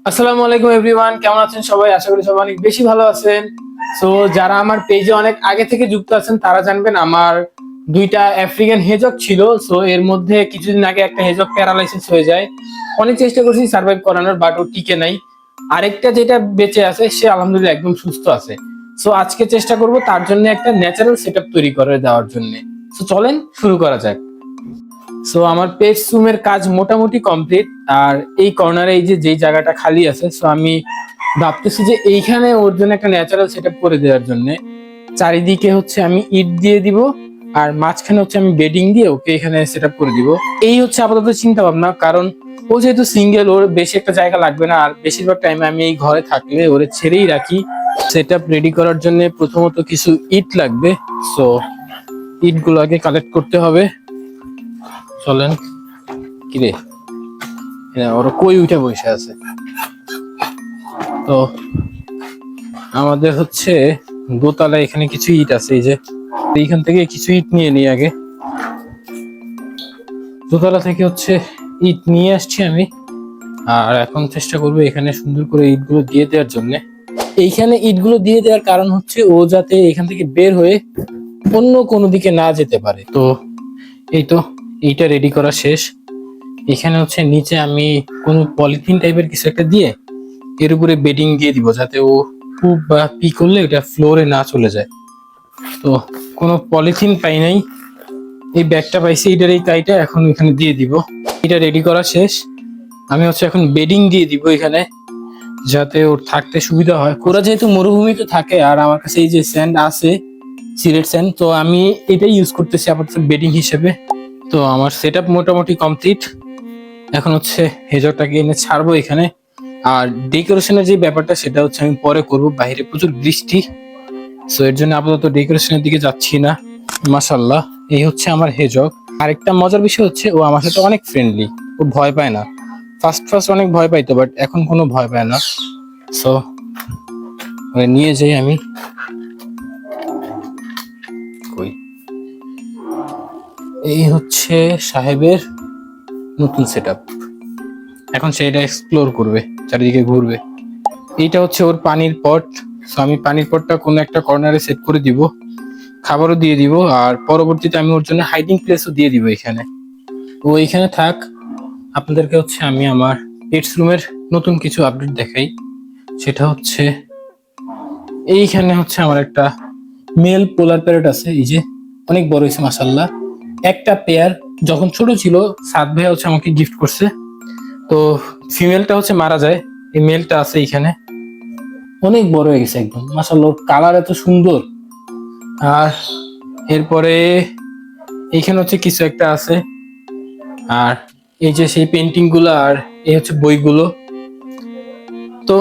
আসসালামু আলাইকুম এভরিওয়ান, কেমন আছেন সবাই? আশা করি সবাই অনেক বেশি ভালো আছেন। সো যারা আমার পেজে অনেক আগে থেকে যুক্ত আছেন তারা জানবেন আমার দুইটা আফ্রিকান হেজক ছিল। সো এর মধ্যে কিছুদিন আগে একটা হেজক প্যারালাইসিস হয়ে যায়। অনেক চেষ্টা করছি সার্ভাইভ করানোর, বাট ও টিকে নাই। আরেকটা যেটা বেঁচে আছে সে আলহামদুলিল্লাহ একদম সুস্থ আছে। সো আজকে চেষ্টা করব তার জন্য একটা ন্যাচারাল সেটআপ তৈরি করে দেওয়ার জন্য। সো চলেন শুরু করা যাক। সো আমার পেটস রুমের কাজ মোটামুটি কমপ্লিট। আর এই কর্নারে এই যে যেই জায়গাটা খালি আছে, সো আমি ভাবতেছি যে এইখানে ওর জন্য একটা ন্যাচারাল সেটআপ করে দেওয়ার জন্য চারিদিকে হচ্ছে আমি ইট দিয়ে দিব, আর মাঝখানে হচ্ছে আমি বেডিং দিয়ে ওকে এখানে সেটআপ করে দিব। এই হচ্ছে আপাতত চিন্তা ভাবনা, কারণ ও যেহেতু সিঙ্গেল, ওর বেশি একটা জায়গা লাগবে না। আর বেশিরভাগ টাইমে আমি এই ঘরে থাকলে ওরে ছেড়েই রাখি। সেটআপ রেডি করার জন্য প্রথমত কিছু ইট লাগবে। সো ইটগুলো আগে কালেক্ট করতে হবে। চলেন। কিরে, ওরা কই উঠে বসে আছে? তো আমাদের হচ্ছে দোতলা, এখানে কিছু ইট আছে, এই যে এইখান থেকে কিছু ইট নিয়ে নিই আগে। দোতলা থেকে হচ্ছে ইট নিয়ে আসছি আমি। আর এখন চেষ্টা করবো এখানে সুন্দর করে ইটগুলো দিয়ে দেওয়ার জন্য। এইখানে ইটগুলো দিয়ে দেওয়ার কারণ হচ্ছে ও যাতে এখান থেকে বের হয়ে অন্য কোনো দিকে না যেতে পারে। তো এই তো এইটা রেডি করা শেষ। এখানে হচ্ছে নিচে আমি কোনো পলিথিন টাইপের কিছু একটা দিয়ে এর উপরে বেডিং দিয়ে দিব, যাতে ও পুপ বা পি করলে এটা ফ্লোরে না চলে যায়। তো কোনো পলিথিন পাই নাই, এই ব্যাগটা পাইছি, এটার এই কাইটা এখন এখানে দিয়ে দিব। এটা রেডি করা শেষ। আমি হচ্ছে এখন বেডিং দিয়ে দিব এখানে, যাতে ওর থাকতে সুবিধা হয়। ওরা যেহেতু মরুভূমিতে থাকে আর আমার কাছে এই যে স্যান্ড আছে, সিলেট স্যান্ড, তো আমি এটাই ইউজ করতেছি আপাতত বেডিং হিসেবে। তো আমার সেটআপ মোটামুটি কমপ্লিট। এখন হচ্ছে হেজরটাকে এনে ছাড়বো এখানে। আর ডেকোরেশনের যে ব্যাপারটা সেটা হচ্ছে আমি পরে করব, বাইরে প্রচুর বৃষ্টি। সো এর জন্য আপাতত ডেকোরেশনের দিকে যাচ্ছি না। মাশাল্লাহ, এই হচ্ছে আমার হেজক। আরেকটা মজার বিষয় হচ্ছে ও আমার সাথে অনেক ফ্রেন্ডলি, ও ভয় পায় না। ফার্স্ট ফার্স্ট অনেক ভয় পাইতো, বাট এখন কোনো ভয় পায় না। সো নিয়ে যাই আমি। কই, এই হচ্ছে সাহেবের নতুন সেটআপ। এখন সেটা এক্সপ্লোর করবে, চারিদিকে ঘুরবে। এইটা হচ্ছে ওর পানির পট। সো আমি পানির পটটা কোনো একটা কর্নারে সেট করে দিব, খাবারও দিয়ে দিব, আর পরবর্তীতে আমি ওর জন্য হাইডিং প্লেসও দিয়ে দিব এখানে। ও এখানে থাক। আপনাদেরকে হচ্ছে আমি আমার পেটস রুমের নতুন কিছু আপডেট দেখাই। সেটা হচ্ছে এইখানে হচ্ছে আমার একটা মেল পোলার প্যারট আছে, এই যে অনেক বড় হয়েছে মাশাল্লাহ। একটা পেয়ার যখন ছোট ছিল সাদ ভাই হচ্ছে আমাকে গিফট করছে। তো ফিমেলটা হচ্ছে মারা যায়, এই মেলটা আছে এখানে, অনেক বড় হয়ে গেছে একদম মাশাআল্লাহ, কালার এত সুন্দর। আর এরপরে এইখানে হচ্ছে কিছু একটা আছে। আর এই যে সেই পেন্টিং গুলো, আর এই হচ্ছে বইগুলো। তো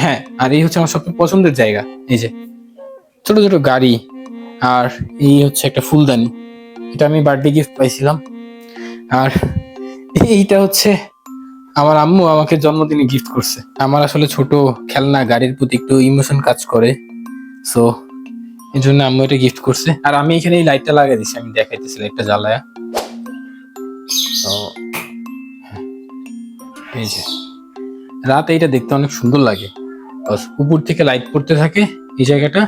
হ্যাঁ, আর এই হচ্ছে আমার সবচেয়ে পছন্দের জায়গা, এই যে ছোট ছোট গাড়ি। আর এই হচ্ছে একটা ফুলদানি, এটা আমি বার্থডে গিফট পাইছিলাম। আর এইটা হচ্ছে আমার আম্মু আমাকে জন্মদিনে গিফট করছে। আমার আসলে ছোট খেলনা গাড়ির প্রতি একটু ইমোশন কাজ করে, সো এই জন্য আম্মু এটা গিফট করছে। আর আমি এখানে এই লাইটটা লাগাই দিছি, আমি দেখাইতেছি লাইটটা জ্বালায়া। তো এই যে রাতে এটা দেখতে অনেক সুন্দর লাগে, উপর থেকে লাইট পড়তে থাকে এই জায়গাটা,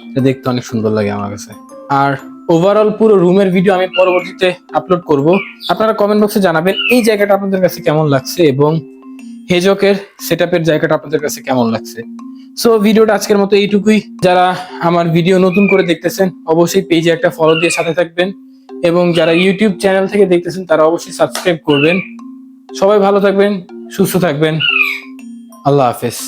এটা দেখতে অনেক সুন্দর লাগে আমার কাছে। আর ওভারঅল পুরো রুমের ভিডিও আমি পরবর্তীতে আপলোড করব। আপনারা কমেন্ট বক্সে জানাবেন এই জায়গাটা আপনাদের কাছে কেমন লাগছে, এবং হেজকের সেটআপের জায়গাটা আপনাদের কাছে কেমন লাগছে। সো ভিডিওটা আজকের মতো এইটুকুই। যারা আমার ভিডিও নতুন করে দেখতেছেন অবশ্যই পেজে একটা ফলো দিয়ে সাথে থাকবেন, এবং যারা ইউটিউব চ্যানেল থেকে দেখতেছেন তারা অবশ্যই সাবস্ক্রাইব করবেন। সবাই ভালো থাকবেন, সুস্থ থাকবেন। আল্লাহ হাফেজ।